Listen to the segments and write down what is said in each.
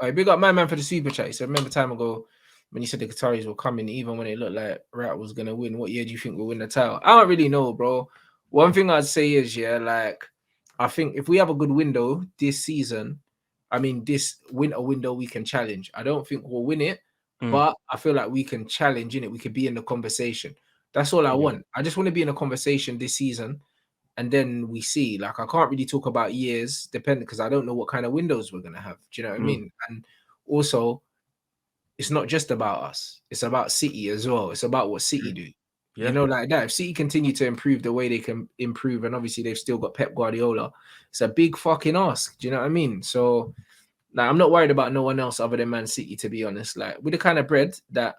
All right, big up my man for the super chat. He said, remember time ago when you said the Qataris were coming, even when it looked like Rat was gonna win. What year do you think we'll win the title? I don't really know, bro. One thing I'd say is, yeah, like I think if we have a good window this season, I mean this winter window, we can challenge. I don't think we'll win it, but I feel like we can challenge in it. We could be in the conversation. That's all I want. I just want to be in a conversation this season. And then we see, like, I can't really talk about years, depending, because I don't know what kind of windows we're gonna have. Do you know what I mean? And also, it's not just about us; it's about City as well. It's about what City do. Yeah. You know, like that. If City continue to improve the way they can improve, and obviously they've still got Pep Guardiola, it's a big fucking ask. Do you know what I mean? So, like, I'm not worried about no one else other than Man City, to be honest. Like, with the kind of bread that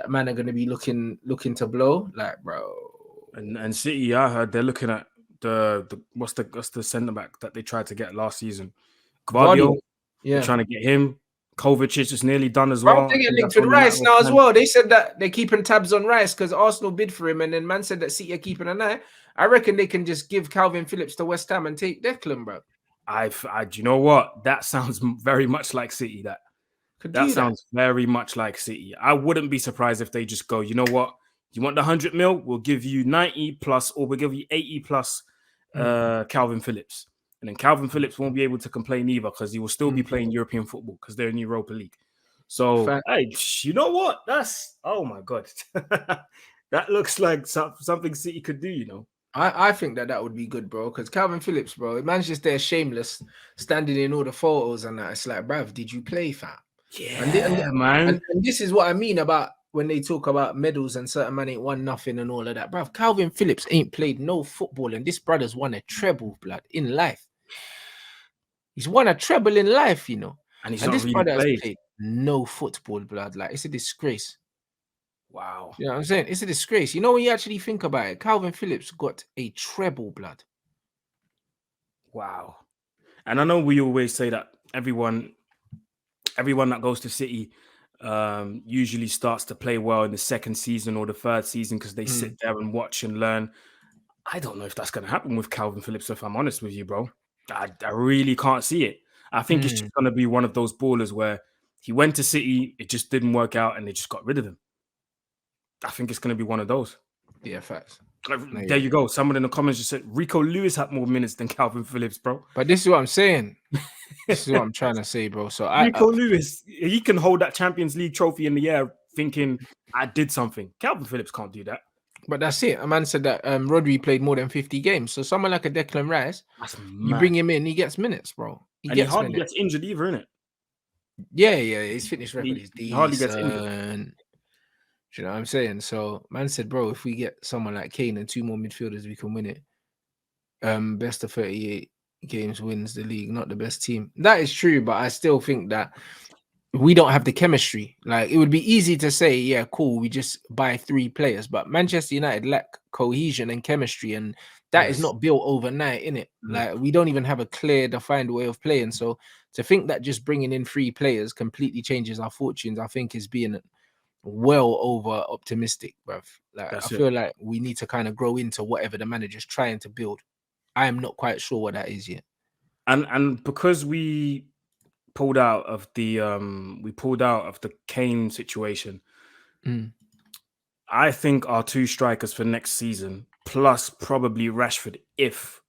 man are gonna be looking to blow, like, bro. And City, I heard they're looking at the what's the centre back that they tried to get last season, Guardiola. Yeah, they're trying to get him. Kovacic is nearly done as bro, well. they get linked with Rice now as well. They said that they're keeping tabs on Rice because Arsenal bid for him, and then man said that City are keeping an eye. I reckon they can just give Calvin Phillips to West Ham and take Declan, bro. You know what? That sounds very much like City. That sounds very much like City. I wouldn't be surprised if they just go, you know what? You want the 100 mil? We'll give you 90 plus, or we'll give you 80 plus Calvin Phillips. And then Calvin Phillips won't be able to complain either because he will still be playing European football because they're in Europa League. So, hey, you know what? Oh my God. That looks like something City could do, you know. I think that would be good, bro, because Calvin Phillips, bro, man's just there shameless, standing in all the photos and that. It's like, bruv, did you play, fam? Yeah, man. And this is what I mean about when they talk about medals and certain man ain't won nothing and all of that, bruv. Calvin Phillips ain't played no football, and this brother's won a treble, blood, in life. He's won a treble in life, you know. And this really brother has played no football, blood. Like, it's a disgrace. Wow. You know what I'm saying? It's a disgrace. You know, when you actually think about it, Calvin Phillips got a treble, blood. Wow. And I know we always say that everyone that goes to City usually starts to play well in the second season or the third season because they sit there and watch and learn. I don't know if that's going to happen with Calvin Phillips, if I'm honest with you, bro. I really can't see it. I think it's just going to be one of those ballers where he went to City, it just didn't work out, and they just got rid of him. I think it's going to be one of those. Yeah, facts. There you go. Someone in the comments just said Rico Lewis had more minutes than Calvin Phillips, bro. But this is what I'm saying. This is what I'm trying to say, bro. So Rico Lewis, he can hold that Champions League trophy in the air thinking, I did something. Calvin Phillips can't do that. But that's it. A man said that Rodri played more than 50 games. So someone like a Declan Rice, you bring him in, he gets minutes, bro. He hardly gets injured either, innit? Yeah. His fitness record is decent. He hardly gets injured. Do you know what I'm saying? So man said, bro, if we get someone like Kane and two more midfielders, we can win it. Best of 38 games wins the league, not the best team. That is true, but I still think that we don't have the chemistry. Like, it would be easy to say, yeah, cool, we just buy 3 players, but Manchester United lack cohesion and chemistry, and that is not built overnight, innit? Like, we don't even have a clear, defined way of playing. So to think that just bringing in 3 players completely changes our fortunes, I think is being well over optimistic, bruv. Like, I feel like we need to kind of grow into whatever the manager's trying to build. I am not quite sure what that is yet. And because we pulled out of the Kane situation, I think our 2 strikers for next season, plus probably Rashford, if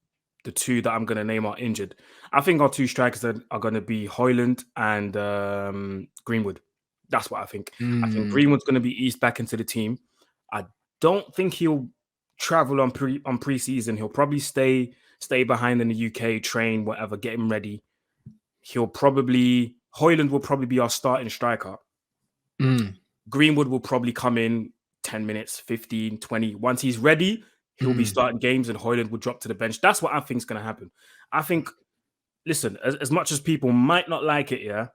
the 2 that I'm going to name are injured, I think our 2 strikers are going to be Højlund and Greenwood. That's what I think. I think Greenwood's going to be eased back into the team. I don't think he'll travel on pre-season. He'll probably stay behind in the UK, train, whatever, get him ready. Højlund will probably be our starting striker. Greenwood will probably come in 10 minutes, 15, 20. Once he's ready, he'll be starting games and Højlund will drop to the bench. That's what I think is going to happen. I think, listen, as much as people might not like it, yeah,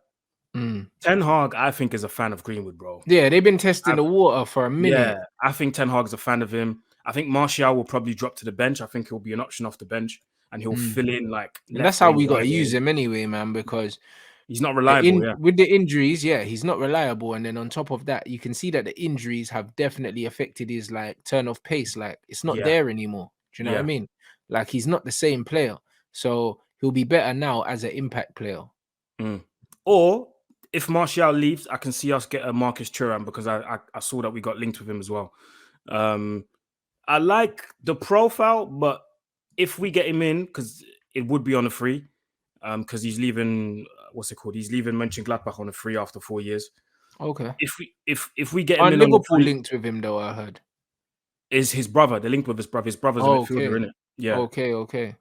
Ten Hag, I think, is a fan of Greenwood, bro. Yeah, they've been testing the water for a minute. Yeah, I think Ten Hag is a fan of him. I think Martial will probably drop to the bench. I think he'll be an option off the bench and he'll fill in like. And that's how we got to use him anyway, man, because he's not reliable. With the injuries, he's not reliable. And then on top of that, you can see that the injuries have definitely affected his like turn off pace. Like, it's not there anymore. Do you know what I mean? Like, he's not the same player. So he'll be better now as an impact player. Or if Martial leaves, I can see us get a Marcus Thuram because I saw that we got linked with him as well. I like the profile, but if we get him in, because it would be on a free, because he's leaving. What's it called? He's leaving Mönchengladbach on a free after 4 years. Okay. If we get him in Liverpool on the free, linked with him though, I heard. is his brother? They're linked with his brother. His brother's a midfielder, isn't it? Yeah. Okay.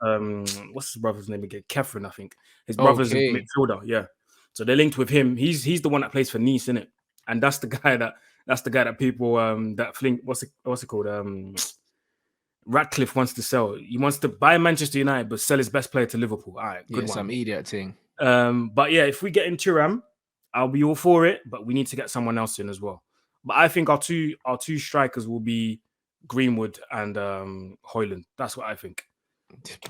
What's his brother's name again? Catherine, I think. His brother's a midfielder. Yeah. So they're linked with him. He's the one that plays for Nice, isn't it? And that's the guy that people that think what's it called? Ratcliffe wants to sell. He wants to buy Manchester United, but sell his best player to Liverpool. All right, good one. Some idiot thing. But yeah, if we get in Thuram, I'll be all for it. But we need to get someone else in as well. But I think our two strikers will be Greenwood and Højlund. That's what I think.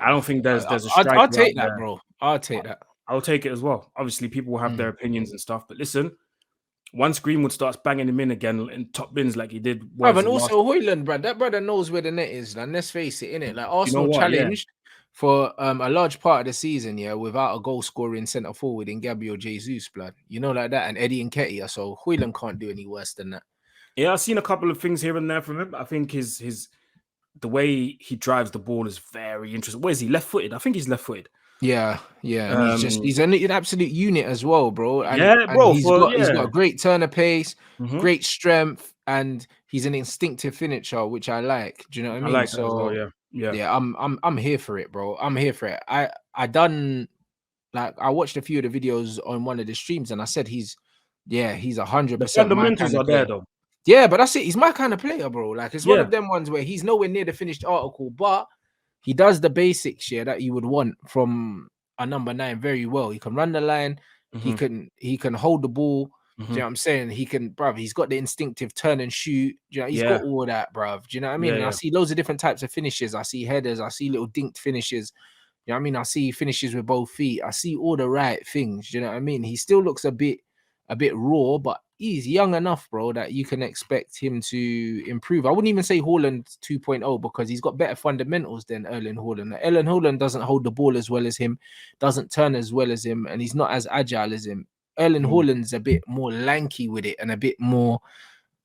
I don't think there's a striker. I'll take that, bro. I'll take that. I'll take it as well. Obviously, people will have their opinions and stuff. But listen, once Greenwood starts banging him in again in top bins like he did, and also Højlund, bro. That brother knows where the net is. And let's face it, innit? Like Arsenal challenged for a large part of the season, without a goal scoring centre forward in Gabriel Jesus, blood. Like that, and Eddie Nketiah. So Højlund can't do any worse than that. Yeah, I've seen a couple of things here and there from him. I think the way he drives the ball is very interesting. Where is he? Left-footed? I think he's left-footed. Yeah. And he's an absolute unit as well, bro. And, bro. He's got a great turn of pace, great strength, and he's an instinctive finisher, which I like. Do you know what I mean? I like that as well, yeah. I'm here for it, bro. I'm here for it. I watched a few of the videos on one of the streams, and I said he's 100%. The fundamentals are there, though. Yeah, but that's it. He's my kind of player, bro. Like it's one of them ones where he's nowhere near the finished article, but he does the basics that you would want from a number 9 very well. He can run the line. He can hold the ball. Do you know what I'm saying? He's got the instinctive turn and shoot. He's got all that, bruv. Do you know what I mean? And I see loads of different types of finishes. I see headers. I see little dinked finishes. You know what I mean? I see finishes with both feet. I see all the right things. Do you know what I mean? He still looks a bit raw, but he's young enough, bro, that you can expect him to improve. I wouldn't even say Højlund 2.0 because he's got better fundamentals than Erling Højlund. Erling Højlund doesn't hold the ball as well as him, doesn't turn as well as him, and he's not as agile as him. Erling Højlund's a bit more lanky with it and a bit more,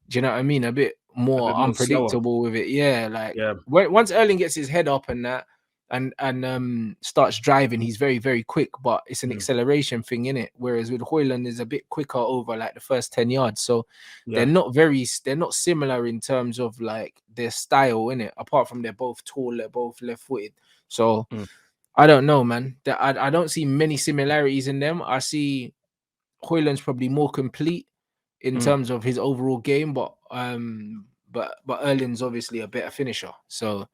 do you know what I mean? A bit more unpredictable with it. Once Erling gets his head up and that, and starts driving, he's very, very quick, but it's an acceleration thing in it. Whereas with Højlund is a bit quicker over like the first 10 yards. So they're not similar in terms of like their style in it. Apart from they're both tall, they're both left-footed. So I don't know, man. I don't see many similarities in them. I see Højlund's probably more complete in terms of his overall game, but Erling's obviously a better finisher. So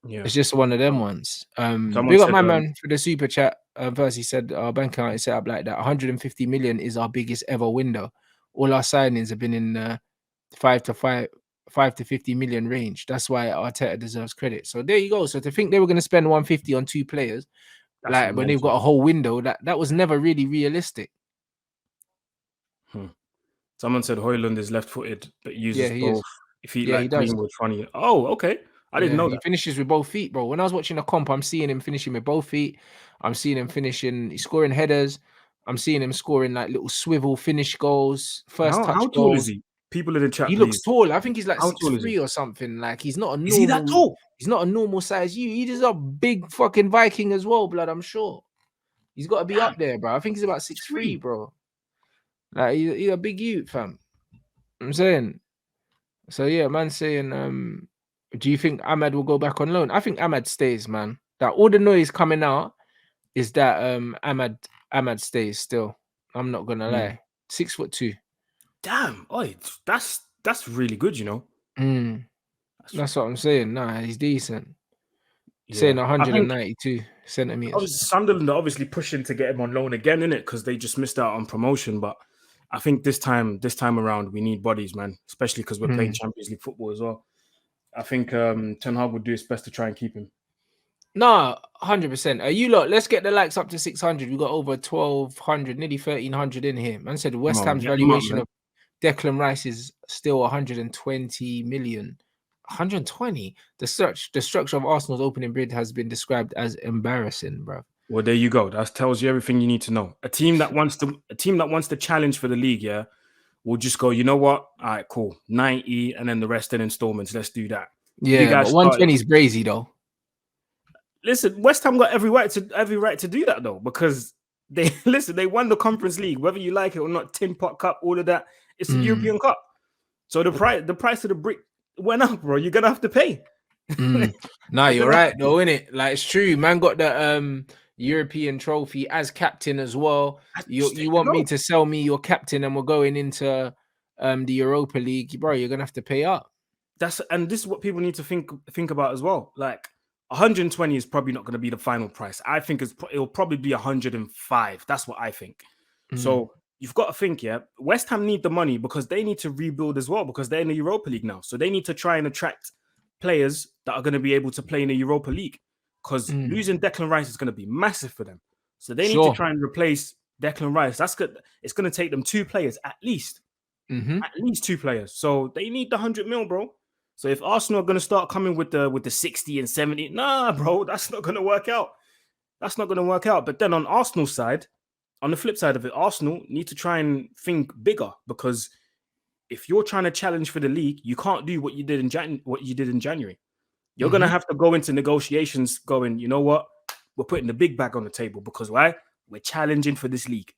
it's just one of them ones. We got my man for the super chat. First, he said our bank account is set up like that. 150 million is our biggest ever window. All our signings have been in 5 to 50 million range. That's why Arteta deserves credit. So there you go. So to think they were going to spend 150 on 2 players, when they've got a whole window, that was never really realistic. Someone said Højlund is left-footed, but uses both feet like Greenwood. Funny. Oh, okay. I didn't know that. He finishes with both feet, bro. When I was watching a comp, I'm seeing him finishing with both feet. I'm seeing him he's scoring headers. I'm seeing him scoring like little swivel finish goals, first touch goals. How tall is he? People in the chat, he looks tall. I think he's like 6'3" or something. Like he's not a normal. Is he that tall? He's not a normal size. He is a big fucking Viking as well, blood. I'm sure. He's got to be up there, bro. I think he's about 6'3", bro. Like he's a big youth, fam. I'm saying. So yeah, man saying, do you think Amad will go back on loan? I think Amad stays, man. That all the noise coming out is that Amad stays still. I'm not gonna lie. 6'2". Damn, that's really good, you know. That's what I'm saying. Nah, he's decent. Saying 192 centimeters. Sunderland are obviously pushing to get him on loan again, innit? Because they just missed out on promotion. But I think this time around, we need bodies, man. Especially because we're playing Champions League football as well. I think Ten Hag would do his best to try and keep him. No, 100%. You lot, let's get the likes up to 600. We got over 1,200, nearly 1,300 in here. Man said West Ham's valuation of Declan Rice is still 120 million. 120. The structure of Arsenal's opening bid has been described as embarrassing, bro. Well, there you go. That tells you everything you need to know. A team that wants to challenge for the league, yeah, will just go, you know what? All right, cool. 90 and then the rest in installments. Let's do that. You Yeah, guys but 120 is crazy though. Listen, West Ham got every right to do that though, because they won the Conference League, whether you like it or not, Tin Pot Cup, all of that. It's the European Cup. So the price of the brick went up, bro. You're gonna have to pay. Nah, you're right though, innit? Like it's true. Man got the European trophy as captain as well. You want me to sell me your captain and we're going into the Europa League, bro, you're gonna have to pay up. This is what people need to think about as well. Like 120 is probably not going to be the final price. I think it'll probably be 105. That's what I think. So you've got to think, yeah, West Ham need the money because they need to rebuild as well because they're in the Europa League now. So they need to try and attract players that are going to be able to play in the Europa League because losing Declan Rice is going to be massive for them. So they need to try and replace Declan Rice. That's good. It's going to take them 2 players at least. At least 2 players. So they need the 100 mil, bro. So if Arsenal are going to start coming with the 60 and 70, nah, bro, that's not going to work out. That's not going to work out. But then on Arsenal's side, on the flip side of it, Arsenal need to try and think bigger because if you're trying to challenge for the league, you can't do what you did in January. You're going to have to go into negotiations going, you know what? We're putting the big bag on the table because why? We're challenging for this league.